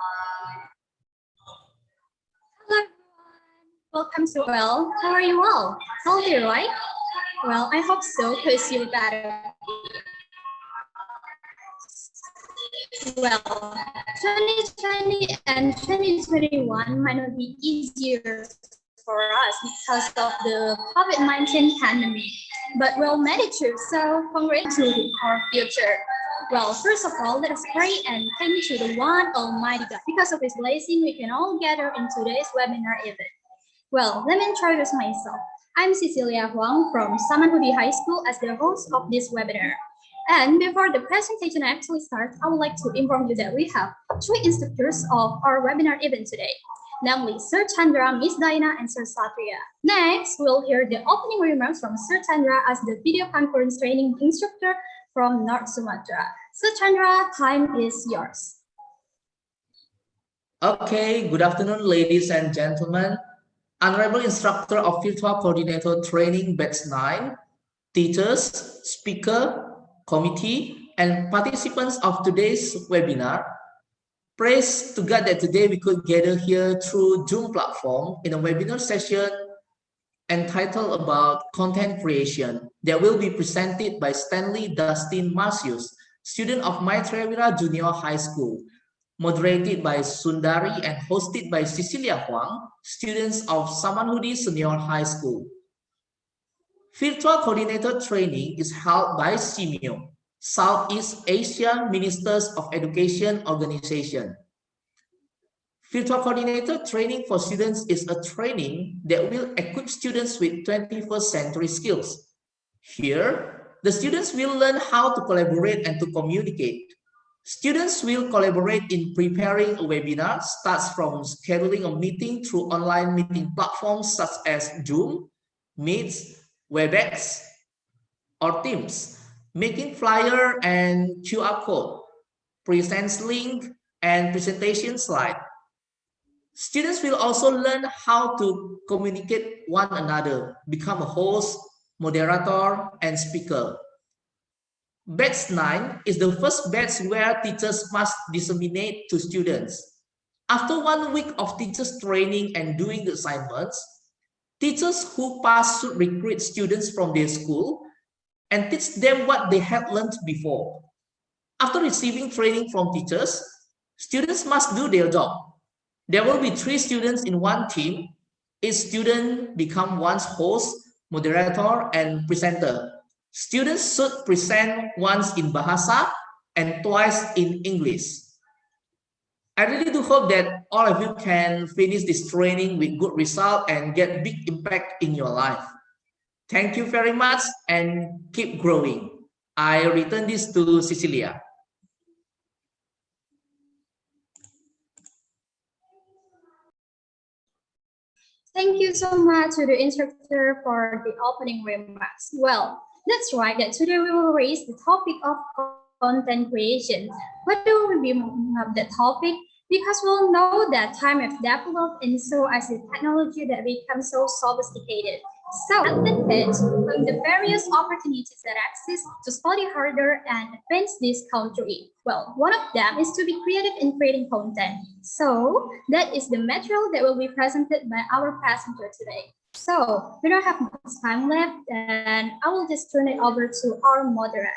Hello everyone, welcome to Well. How are you all? Healthy, right? Well, I hope so because you're better. Well, 2020 and 2021 might not be easier for us because of the COVID-19 pandemic, but we'll manage it. So, congratulations to our future. Well, first of all, let us pray and thank to the one Almighty God. Because of His blessing, we can all gather in today's webinar event. Well, let me introduce myself. I'm Cicilia Huang from Samanhudi High School as the host of this webinar. And before the presentation actually starts, I would like to inform you that we have three instructors of our webinar event today, namely Sir Chandra, Miss Diana, and Sir Satria. Next, we'll hear the opening remarks from Sir Chandra as the video conference training instructor from North Sumatra. Sir Chandra, time is yours. Okay, good afternoon, ladies and gentlemen. Honorable Instructor of Virtual Coordinator Training Batch 9, teachers, speaker, committee, and participants of today's webinar. Praise to God that today we could gather here through Zoom platform in a webinar session entitled about content creation that will be presented by Stanley Dustin Marcius, student of Maitreyawira Junior High School, moderated by Sundari and hosted by Cicilia Huang, students of Samanhudi Senior High School. Virtual Coordinator Training is held by SIMIO, Southeast Asia Ministers of Education Organization. Virtual Coordinator Training for students is a training that will equip students with 21st century skills. Here, the students will learn how to collaborate and to communicate. Students will collaborate in preparing a webinar, starts from scheduling a meeting through online meeting platforms such as Zoom, Meet, Webex, or Teams, making flyer and QR code, presents link, and presentation slide. Students will also learn how to communicate one another, become a host, moderator, and speaker. Batch 9 is the first batch where teachers must disseminate to students. After 1 week of teachers training and doing the assignments, teachers who pass should recruit students from their school and teach them what they had learned before. After receiving training from teachers, students must do their job. There will be 3 students in one team. Each student becomes one's host, moderator, and presenter. Students should present once in Bahasa and twice in English. I really do hope that all of you can finish this training with good result and get big impact in your life. Thank you very much and keep growing. I return this to Cecilia. Thank you so much to the instructor for the opening remarks. Well, that's right that today we will raise the topic of content creation. Why do we have that topic? Because we'll know that time has developed and so as the technology that becomes so sophisticated. So advantage from the various opportunities that exist to study harder and advance this country. Well, one of them is to be creative in creating content. So that is the material that will be presented by our presenter today. So we don't have much time left and I will just turn it over to our moderator.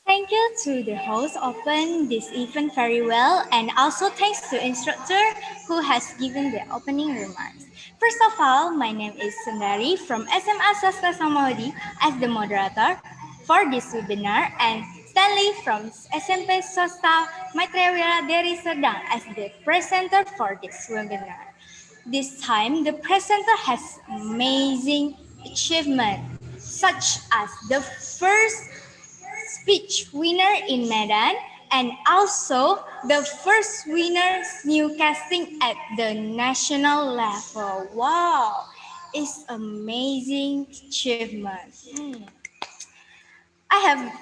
Thank you to the host open this event very well, and also thanks to instructor who has given the opening remarks. First of all, my name is Sundari from SMA Swasta Samanhudi as the moderator for this webinar, and Stanley from SMP Swasta Maitreyawira Deli Serdang as the presenter for this webinar. This time, the presenter has amazing achievement, such as the first speech winner in Medan and also the first winner's new casting at the national level. Wow, it's amazing achievement. I have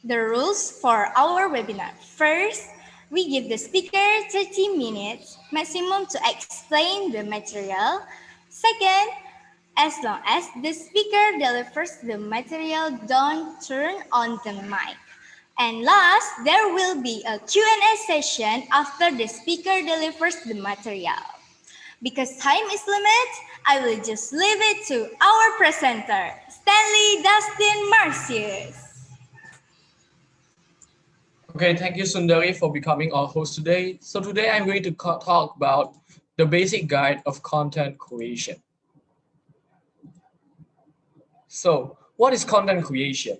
the rules for our webinar. First, we give the speaker 30 minutes maximum to explain the material. Second, as long as the speaker delivers the material, don't turn on the mic. And last, there will be a Q&A session after the speaker delivers the material. Because time is limited, I will just leave it to our presenter, Stanley Dustin Marcius. Okay, thank you, Sundari, for becoming our host today. So today I'm going to talk about the basic guide of content creation. So what is content creation?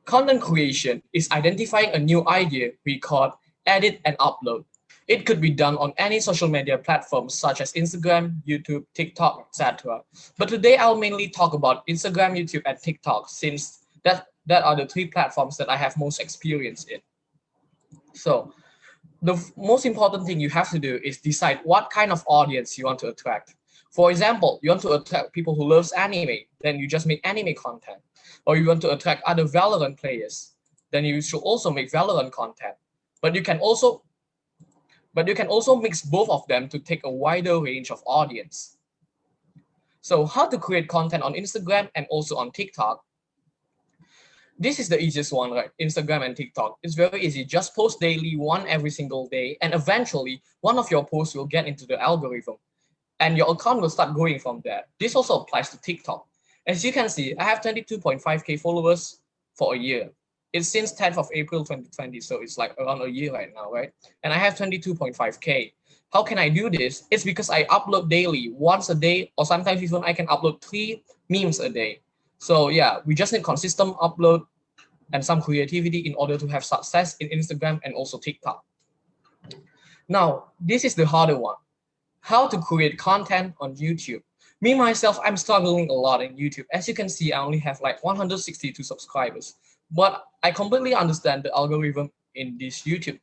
Content creation is identifying a new idea, record, edit, and upload. It could be done on any social media platforms such as Instagram, YouTube, TikTok, etc. But today I'll mainly talk about Instagram, YouTube, and TikTok since that are the three platforms that I have most experience in. So the most important thing you have to do is decide what kind of audience you want to attract. For example, you want to attract people who loves anime, then you just make anime content. Or you want to attract other Valorant players, then you should also make Valorant content. But you can also mix both of them to take a wider range of audience. So how to create content on Instagram and also on TikTok? This is the easiest one, right? Instagram and TikTok. It's very easy. Just post daily, one every single day, and eventually one of your posts will get into the algorithm and your account will start growing from there. This also applies to TikTok. As you can see, I have 22.5k followers for a year. It's since 10th of April 2020, so it's like around a year right now, right? And I have 22.5k. How can I do this? It's because I upload daily, once a day, or sometimes even I can upload 3 memes a day. So yeah, we just need consistent upload and some creativity in order to have success in Instagram and also TikTok. Now, this is the harder one. How to create content on YouTube. Me, myself, I'm struggling a lot in YouTube. As you can see, I only have like 162 subscribers, but I completely understand the algorithm in this YouTube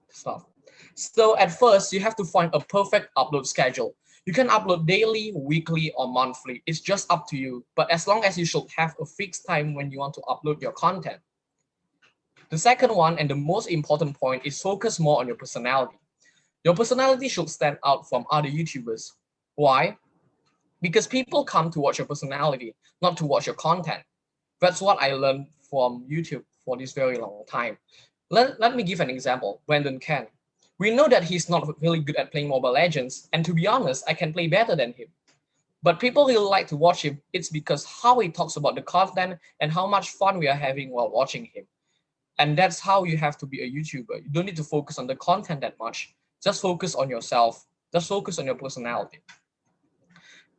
stuff. So at first, you have to find a perfect upload schedule. You can upload daily, weekly, or monthly. It's just up to you. But as long as you should have a fixed time when you want to upload your content. The second one and the most important point is focus more on your personality. Your personality should stand out from other YouTubers. Why? Because people come to watch your personality, not to watch your content. That's what I learned from YouTube for this very long time. Let me give an example. Brandon Ken. We know that he's not really good at playing Mobile Legends, and to be honest, I can play better than him. But people really like to watch him. It's because how he talks about the content and how much fun we are having while watching him. And that's how you have to be a YouTuber. You don't need to focus on the content that much. Just focus on yourself. Just focus on your personality.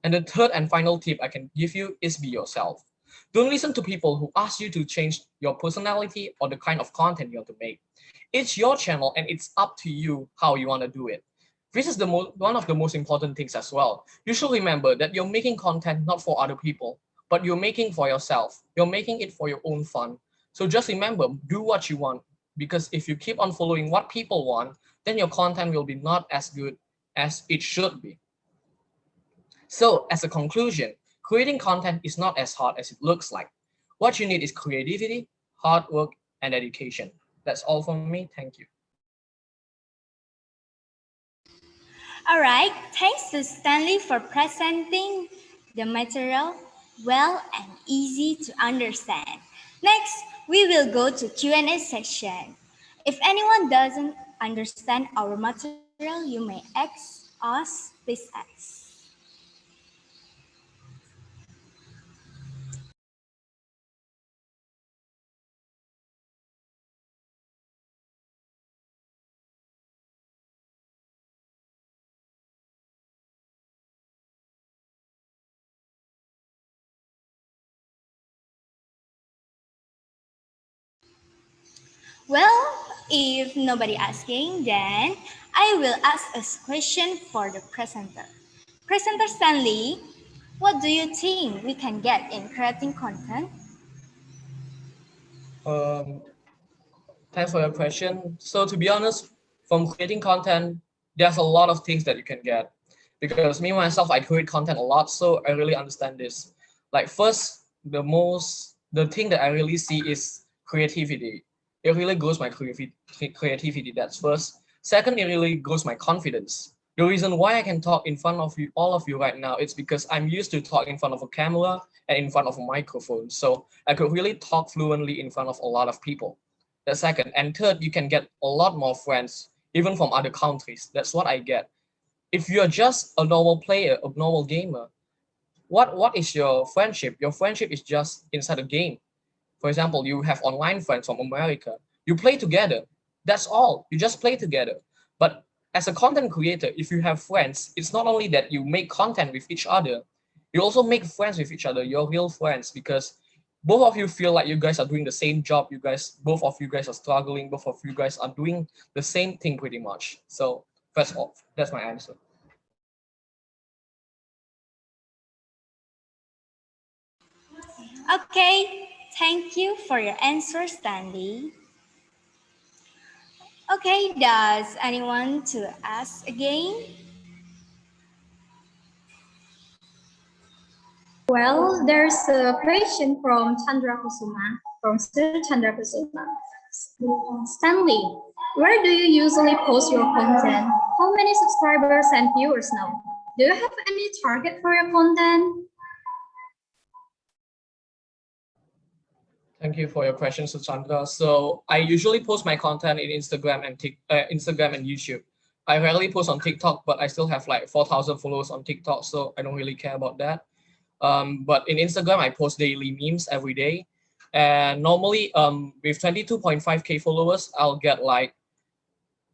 And the third and final tip I can give you is be yourself. Don't listen to people who ask you to change your personality or the kind of content you want to make. It's your channel and it's up to you how you want to do it. This is one of the most important things as well. You should remember that you're making content not for other people, but you're making for yourself. You're making it for your own fun. So just remember, do what you want, because if you keep on following what people want, then your content will be not as good as it should be. So as a conclusion, creating content is not as hard as it looks like. What you need is creativity, hard work, and dedication. That's all from me. Thank you. All right, thanks to Stanley for presenting the material well and easy to understand. Next, we will go to Q&A section. If anyone doesn't understand our material, you may ask us, please ask. Well, if nobody asking, then I will ask a question for the presenter. Presenter Stanley, what do you think we can get in creating content? Thanks for your question. So to be honest, from creating content, there's a lot of things that you can get. Because me myself, I create content a lot, so I really understand this. Like first, the thing that I really see is creativity. It really grows my creativity. That's first. Second, it really grows my confidence. The reason why I can talk in front of you, all of you right now, it's because I'm used to talk in front of a camera and in front of a microphone. So I could really talk fluently in front of a lot of people. The second and third, you can get a lot more friends, even from other countries. That's what I get. If you're just a normal player, a normal gamer, what is your friendship? Your friendship is just inside a game. For example, you have online friends from America. You play together. That's all. You just play together. But as a content creator, if you have friends, it's not only that you make content with each other, you also make friends with each other, your real friends, because both of you feel like you guys are doing the same job. Both of you guys are struggling. Both of you guys are doing the same thing pretty much. So that's all. That's my answer. Okay, thank you for your answer, Stanley. Okay, does anyone to ask again? Well, there's a question from Chandra Kusuma, from Sir Chandra Kusuma. Stanley, where do you usually post your content? How many subscribers and viewers now? Do you have any target for your content? Thank you for your question, Suchandra. So I usually post my content in Instagram and YouTube. I rarely post on TikTok, but I still have like 4,000 followers on TikTok, so I don't really care about that. But in Instagram, I post daily memes every day. And normally, with 22.5K followers, I'll get like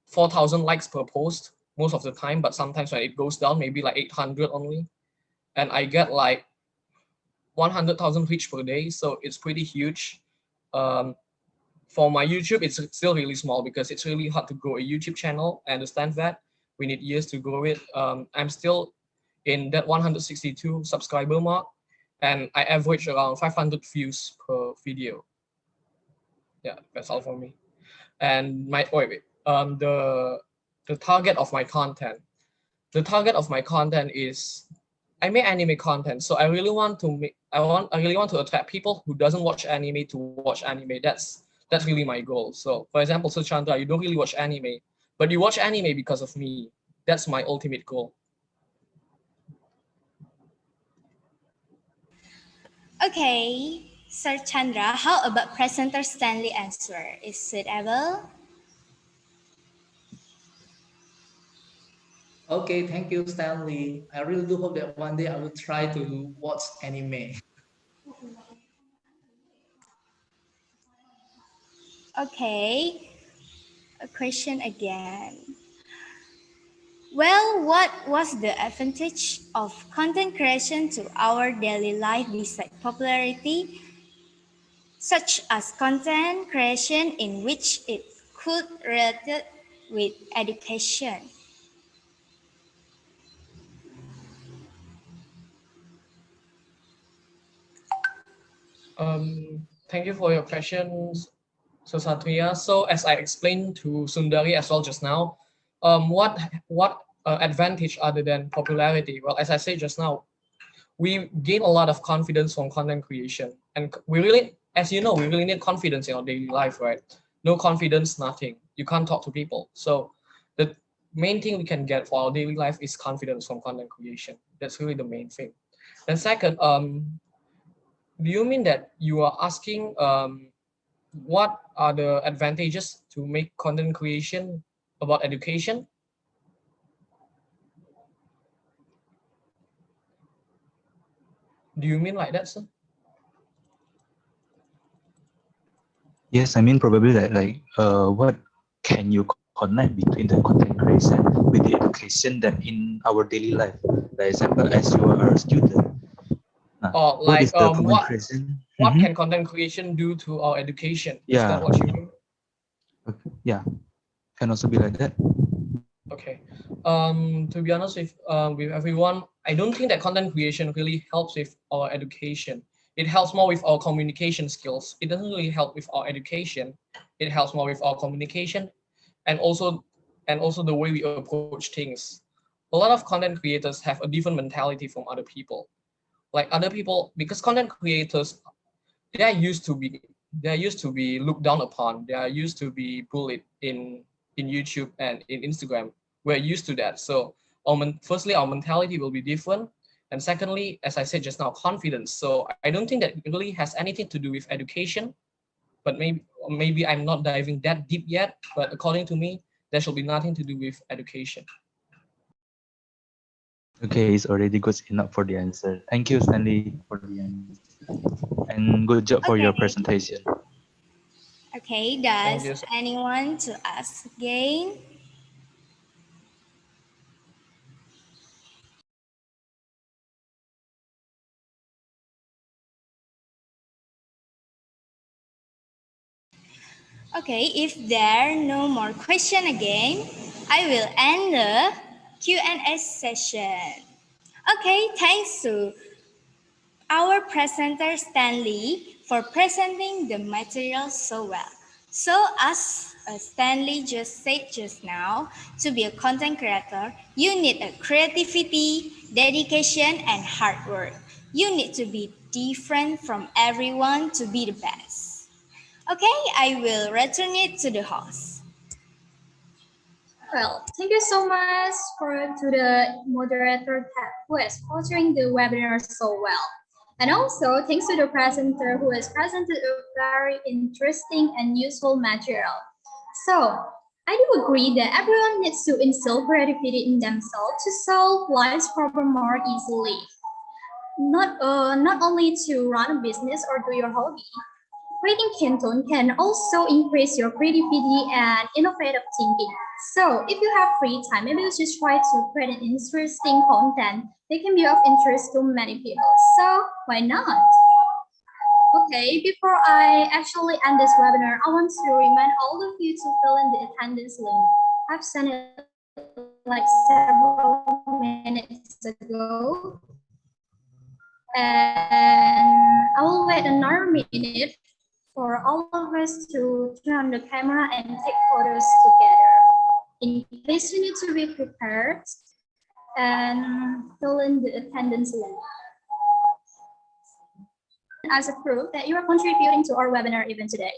4,000 likes per post most of the time. But sometimes when it goes down, maybe like 800 only. And I get like 100,000 reach per day. So it's pretty huge. Um, for my YouTube, it's still really small because it's really hard to grow a YouTube channel. I understand that. We need years to grow it. I'm still in that 162 subscriber mark, and I average around 500 views per video. Yeah, that's all for me. And the target of my content. The target of my content is I make anime content, so I really want to attract people who doesn't watch anime to watch anime. That's really my goal. So for example, Suchandra, you don't really watch anime, but you watch anime because of me. That's my ultimate goal. Okay, Sir Chandra, how about presenter Stanley answer? Is suitable? Okay, thank you, Stanley. I really do hope that one day I will try to watch anime. Okay, a question again. Well, what was the advantage of content creation to our daily life besides popularity, such as content creation in which it could relate with education? Thank you for your questions, so Satria. So as I explained to Sundari as well just now, what advantage other than popularity? Well, as I said just now, we gain a lot of confidence from content creation, and we really, as you know, we really need confidence in our daily life, right? No confidence, nothing. You can't talk to people. So the main thing we can get for our daily life is confidence from content creation. That's really the main thing. Then second, do you mean that you are asking what are the advantages to make content creation about education? Do you mean like that, sir? Yes, I mean probably that what can you connect between the content creation with the education that in our daily life? For example, as you are a student, Or what is like the content creation? what can content creation do to our education? Is that Yeah, what you mean? yeah, can also be like that. Okay. To be honest with everyone, I don't think that content creation really helps with our education. It helps more with our communication skills. It doesn't really help with our education. It helps more with our communication and also the way we approach things. A lot of content creators have a different mentality from other people. Like other people, because content creators they are used to be looked down upon. They are used to be bullied in YouTube and in Instagram. We're used to that. So Firstly, our mentality will be different. And secondly, as I said just now, confidence. So I don't think that it really has anything to do with education, but maybe I'm not diving that deep yet. But according to me, there should be nothing to do with education. Okay, it's already good enough for the answer. Thank you, Stanley, for the answer. And good job for your Okay. presentation. Okay, Thank does you. anyone to ask again? Okay, if there are no more question again, I will end the Q&A session. Okay, thanks to our presenter Stanley for presenting the material so well. So as Stanley just said just now, to be a content creator, you need a creativity, dedication, and hard work. You need to be different from everyone to be the best. Okay, I will return it to the host. Well, thank you so much to the moderator who is hosting the webinar so well. And also thanks to the presenter who has presented a very interesting and useful material. So I do agree that everyone needs to instill creativity in themselves to solve life's problem more easily. Not only to run a business or do your hobby. Creating content can also increase your creativity and innovative thinking. So if you have free time, maybe you should try to create an interesting content that can be of interest to many people. So why not? Okay, before I actually end this webinar, I want to remind all of you to fill in the attendance link. I've sent it like several minutes ago. And I will wait another minute for all of us to turn on the camera and take photos together. In case you need to be prepared and fill in the attendance link as a proof that you are contributing to our webinar event today.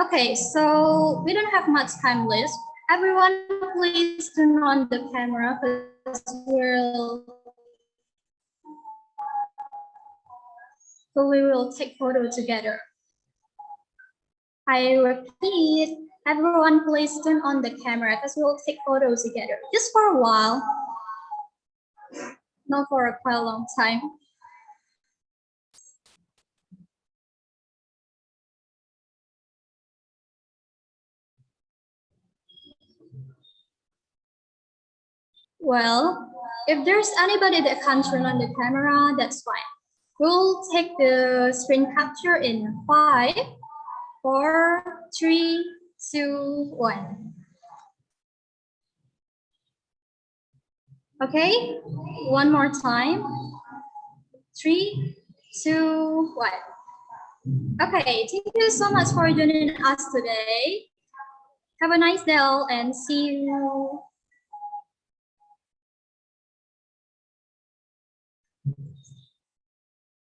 Okay, so we don't have much time left. Everyone, please turn on the camera because we will take photo together. I repeat, everyone please turn on the camera because we'll take photos together. Just for a while, not for a quite long time. Well, if there's anybody that can't turn on the camera, that's fine. We'll take the screen capture in 5, 4, 3, 2, 1. Okay, one more time. 3, 2, 1. Okay, thank you so much for joining us today. Have a nice day and see you